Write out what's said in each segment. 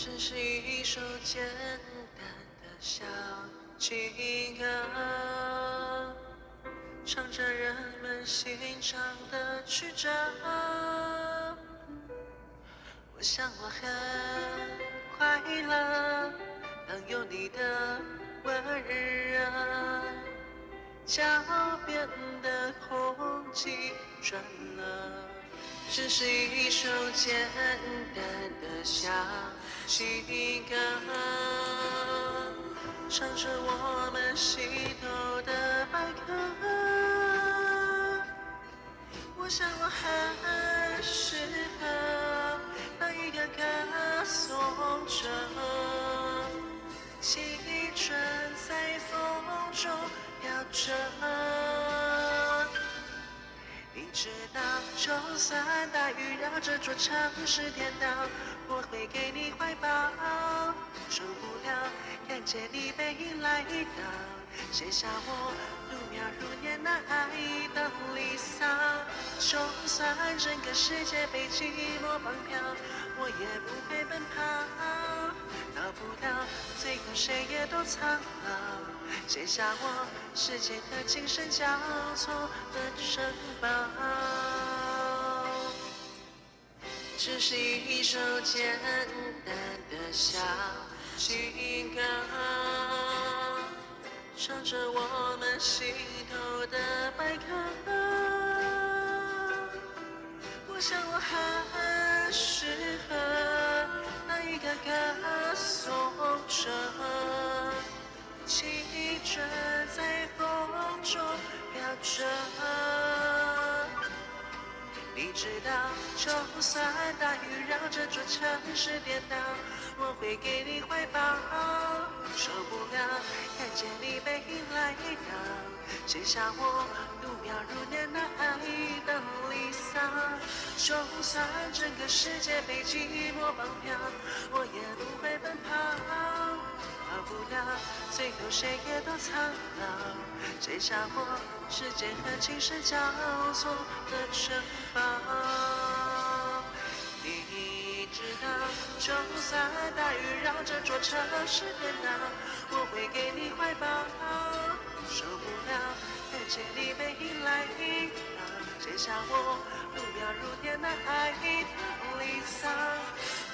只是一首简单的小情歌，唱着人们心肠的曲折。我想我很快乐，当有你的温热，脚边的空气转了。只是一首简单的小情歌，唱着我们心头的百科。我想我很适合当一个歌颂者，青春在风中飘着。你知道，就算大雨让这座城市颠倒，我会给你怀抱。受不了看见你背影来到，写下我度秒如年那爱的离骚。就算整个世界被寂寞绑票，我也不会奔跑。到不了最后谁也都苍老，写下我时间和精神交错的城堡。只是一首简单的小情歌，唱着我们心头的百科。我想我很适合当一个歌颂者，青春在风中飘着。你知道，就算大雨让这座城市颠倒，我会给你怀抱。受不了看见你背影来到，写下我度秒如年那爱的离骚。就算整个世界被寂寞绑票，我也不会奔跑。到不了最后谁也都苍老，写下我时间和情深交错的城堡。你知道，就算大雨让这座城市颠倒，我会给你怀抱。受不了看见你背影来到，写下我度秒如年那爱的离骚。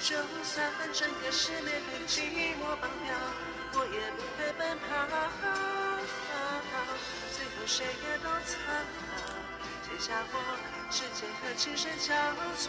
就算整个世界被寂寞绑票，我也不会奔跑。最后谁也都苍老，写下我时间和情深交错